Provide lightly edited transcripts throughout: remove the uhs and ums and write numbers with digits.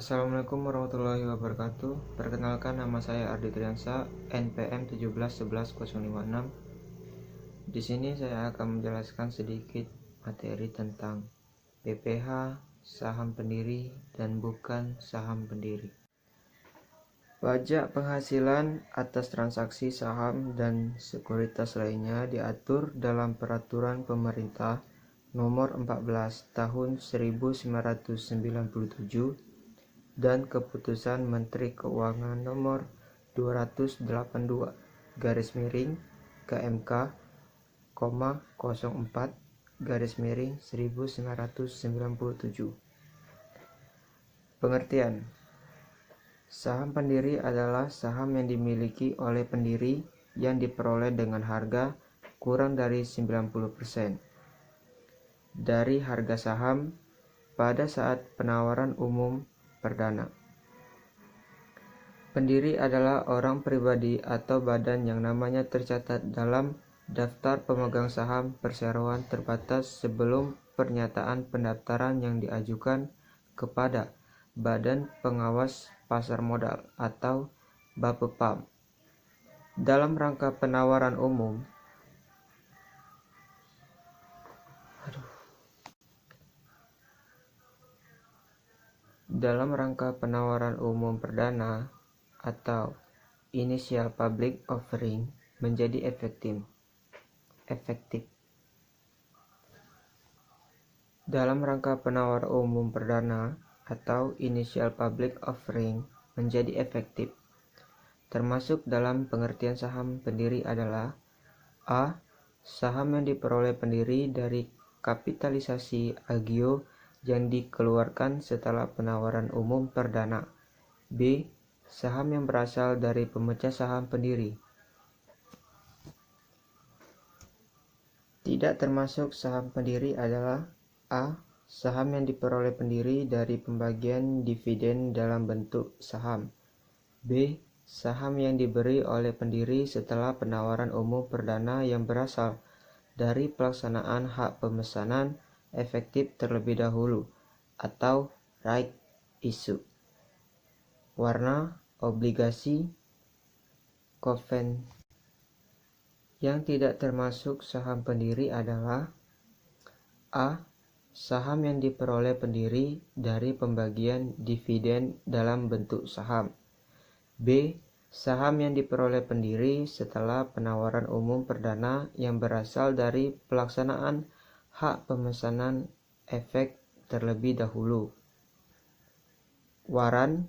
Assalamualaikum warahmatullahi wabarakatuh. Perkenalkan, nama saya Ardi Triansa, NPM 1711056. Di sini saya akan menjelaskan sedikit materi tentang PPH, saham pendiri dan bukan saham pendiri. Pajak penghasilan atas transaksi saham dan sekuritas lainnya diatur dalam Peraturan Pemerintah Nomor 14 Tahun 1997 dan Keputusan Menteri Keuangan Nomor 282 KMK, 04 1997. Pengertian: saham pendiri adalah saham yang dimiliki oleh pendiri yang diperoleh dengan harga kurang dari 90% dari harga saham pada saat penawaran umum perdana. Pendiri adalah orang pribadi atau badan yang namanya tercatat dalam daftar pemegang saham perseroan terbatas sebelum pernyataan pendaftaran yang diajukan kepada Badan Pengawas Pasar Modal atau Bapepam dalam rangka penawaran umum. Dalam rangka penawaran umum perdana atau initial public offering menjadi efektif. Dalam rangka penawaran umum perdana atau initial public offering menjadi efektif, termasuk dalam pengertian saham pendiri adalah: A. Saham yang diperoleh pendiri dari kapitalisasi agio yang dikeluarkan setelah penawaran umum perdana. B. Saham yang berasal dari pemecah saham pendiri. Tidak termasuk saham pendiri adalah: A. Saham yang diperoleh pendiri dari pembagian dividen dalam bentuk saham. B. Saham yang diberi oleh pendiri setelah penawaran umum perdana yang berasal dari pelaksanaan hak pemesanan efektif terlebih dahulu atau right issue. Warna: obligasi konven. Yang tidak termasuk saham pendiri adalah: A. Saham yang diperoleh pendiri dari pembagian dividen dalam bentuk saham. B. Saham yang diperoleh pendiri setelah penawaran umum perdana yang berasal dari pelaksanaan hak pemesanan efek terlebih dahulu. Waran,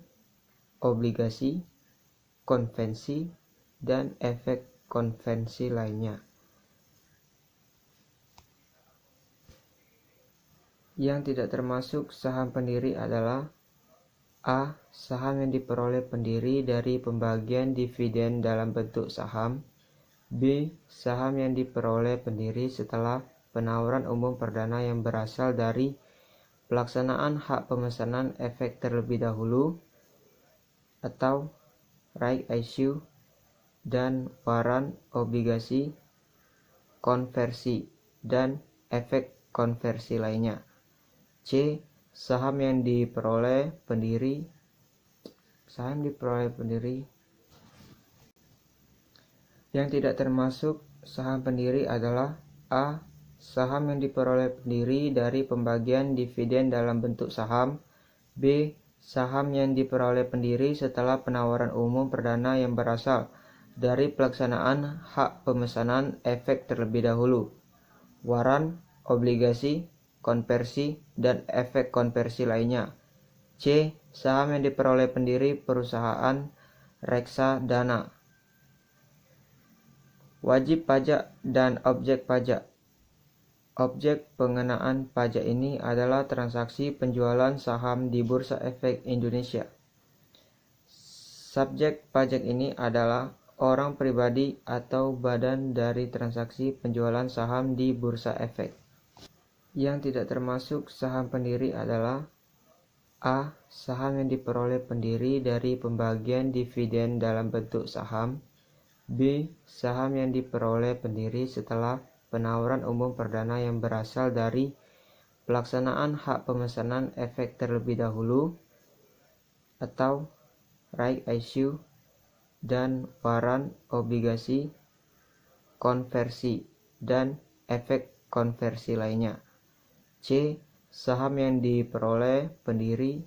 obligasi, konvensi, dan efek konvensi lainnya. Yang tidak termasuk saham pendiri adalah: A. Saham yang diperoleh pendiri dari pembagian dividen dalam bentuk saham. B. Saham yang diperoleh pendiri setelah penawaran umum perdana yang berasal dari pelaksanaan hak pemesanan efek terlebih dahulu atau right issue, dan waran, obligasi, konversi, dan efek konversi lainnya. C. Saham yang diperoleh pendiri Yang tidak termasuk saham pendiri adalah: A. Saham yang diperoleh pendiri dari pembagian dividen dalam bentuk saham. B. Saham yang diperoleh pendiri setelah penawaran umum perdana yang berasal dari pelaksanaan hak pemesanan efek terlebih dahulu. Waran, obligasi, konversi, dan efek konversi lainnya. C. Saham yang diperoleh pendiri perusahaan reksadana. Wajib pajak dan objek pajak. Objek pengenaan pajak ini adalah transaksi penjualan saham di Bursa Efek Indonesia. Subjek pajak ini adalah orang pribadi atau badan dari transaksi penjualan saham di Bursa Efek. Yang tidak termasuk saham pendiri adalah: A. Saham yang diperoleh pendiri dari pembagian dividen dalam bentuk saham. B. Saham yang diperoleh pendiri setelah penawaran umum perdana yang berasal dari pelaksanaan hak pemesanan efek terlebih dahulu atau right issue, dan waran obligasi konversi dan efek konversi lainnya. C. Saham yang diperoleh pendiri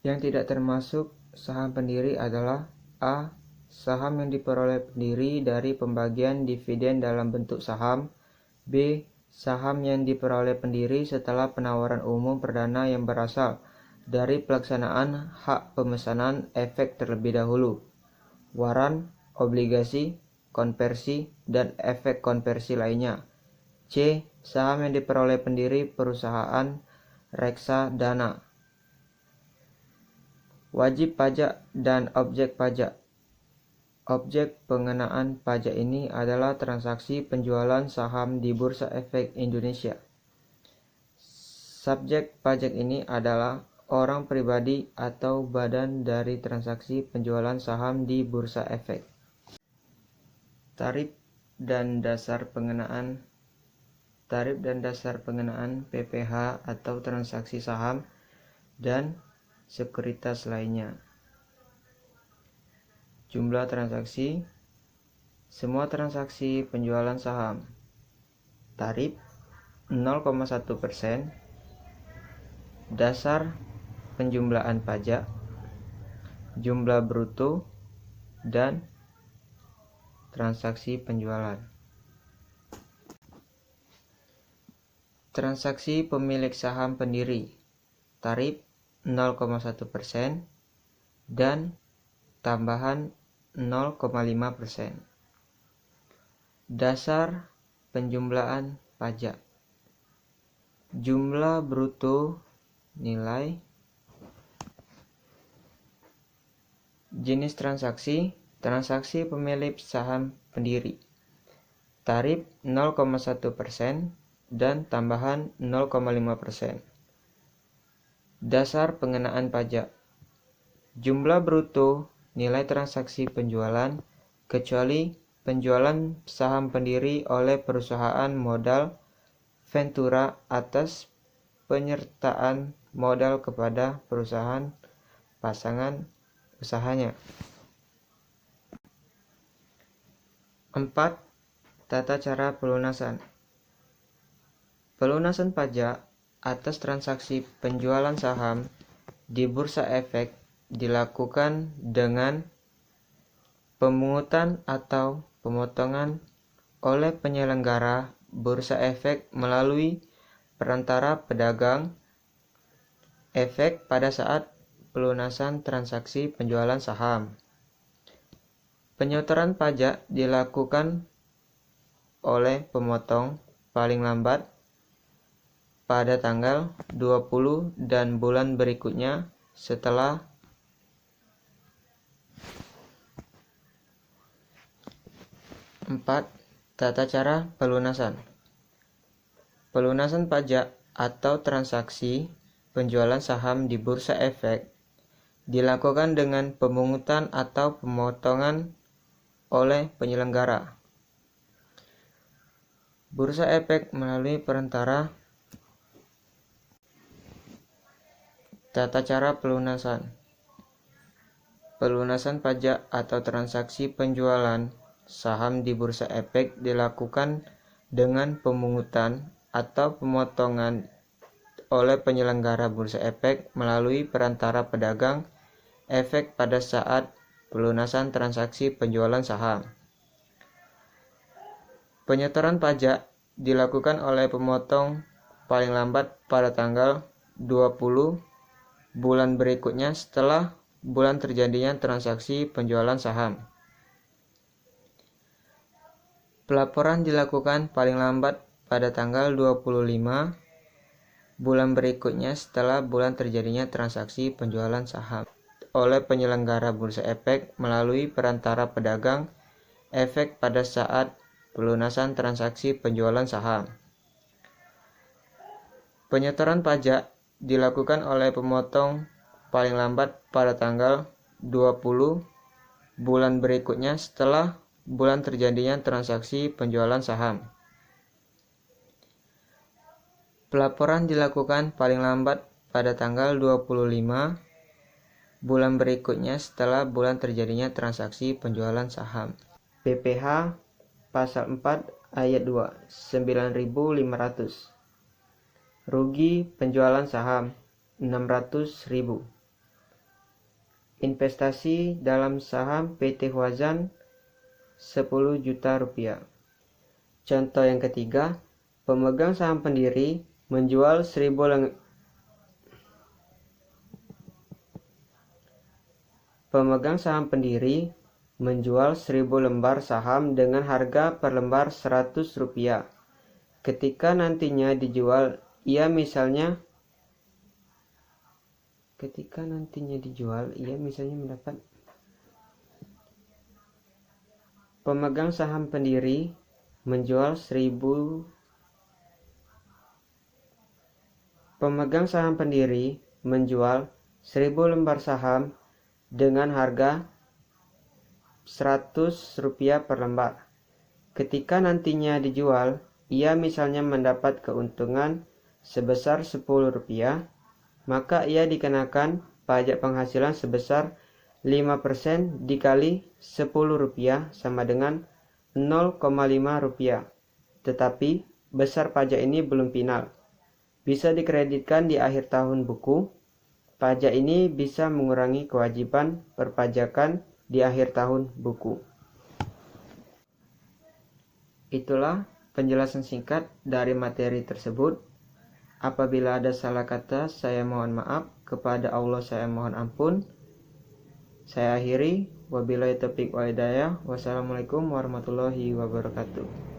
yang tidak termasuk saham pendiri adalah A. Saham yang diperoleh pendiri dari pembagian dividen dalam bentuk saham. B. Saham yang diperoleh pendiri setelah penawaran umum perdana yang berasal dari pelaksanaan hak pemesanan efek terlebih dahulu, waran, obligasi, konversi, dan efek konversi lainnya. C. Saham yang diperoleh pendiri perusahaan reksadana. Wajib pajak dan objek pajak. Objek pengenaan pajak ini adalah transaksi penjualan saham di Bursa Efek Indonesia. Subjek pajak ini adalah orang pribadi atau badan dari transaksi penjualan saham di Bursa Efek. Tarif dan dasar pengenaan PPh atau transaksi saham dan sekuritas lainnya. Jumlah transaksi, semua transaksi penjualan saham. Tarif 0,1%. Dasar penjumlahan pajak, jumlah bruto, dan transaksi penjualan. Transaksi pemilik saham pendiri. Tarif 0,1% dan tambahan 0,5%. Dasar penjumlahan pajak. Jumlah bruto nilai. Jenis transaksi pemilik saham pendiri. Tarif 0,1% dan tambahan 0,5%. Dasar pengenaan pajak. Jumlah bruto nilai transaksi penjualan kecuali penjualan saham pendiri oleh perusahaan modal Ventura atas penyertaan modal kepada perusahaan pasangan usahanya. 4. Tata cara pelunasan. Pelunasan pajak atas transaksi penjualan saham di Bursa Efek dilakukan dengan pemungutan atau pemotongan oleh penyelenggara Bursa Efek melalui perantara pedagang efek pada saat pelunasan transaksi penjualan saham. Penyetoran pajak dilakukan oleh pemotong paling lambat pada tanggal 20 dan bulan berikutnya setelah Tata cara pelunasan. Pelunasan pajak atau transaksi penjualan saham di Bursa Efek dilakukan dengan pemungutan atau pemotongan oleh penyelenggara Bursa Efek melalui perantara. Tata cara pelunasan. Pelunasan pajak atau transaksi penjualan saham di Bursa Efek dilakukan dengan pemungutan atau pemotongan oleh penyelenggara Bursa Efek melalui perantara pedagang efek pada saat pelunasan transaksi penjualan saham. Penyetoran pajak dilakukan oleh pemotong paling lambat pada tanggal 20 bulan berikutnya setelah bulan terjadinya transaksi penjualan saham. Pelaporan dilakukan paling lambat pada tanggal 25 bulan berikutnya setelah bulan terjadinya transaksi penjualan saham oleh penyelenggara Bursa Efek melalui perantara pedagang efek pada saat pelunasan transaksi penjualan saham. Penyetoran pajak dilakukan oleh pemotong paling lambat pada tanggal 20 bulan berikutnya setelah bulan terjadinya transaksi penjualan saham. Pelaporan dilakukan paling lambat pada tanggal 25 bulan berikutnya setelah bulan terjadinya transaksi penjualan saham. PPh pasal 4 ayat 2, 9.500. Rugi penjualan saham 600.000. Investasi dalam saham PT Huazan 10 juta rupiah. Contoh yang ketiga, pemegang saham pendiri menjual 1000 lembar saham dengan harga per lembar Rp100. Ketika nantinya dijual, ia misalnya mendapat. Pemegang saham pendiri menjual 1000 lembar saham dengan harga Rp100 per lembar. Ketika nantinya dijual, ia misalnya mendapat keuntungan sebesar Rp10, maka ia dikenakan pajak penghasilan sebesar 5% dikali Rp10 sama dengan Rp0,5. Tetapi besar pajak ini belum final. Bisa dikreditkan di akhir tahun buku. Pajak ini bisa mengurangi kewajiban perpajakan di akhir tahun buku. Itulah penjelasan singkat dari materi tersebut. Apabila ada salah kata, saya mohon maaf. Kepada Allah saya mohon ampun. Saya akhiri. Wabillahi taufiq wal hidayah. Wassalamualaikum warahmatullahi wabarakatuh.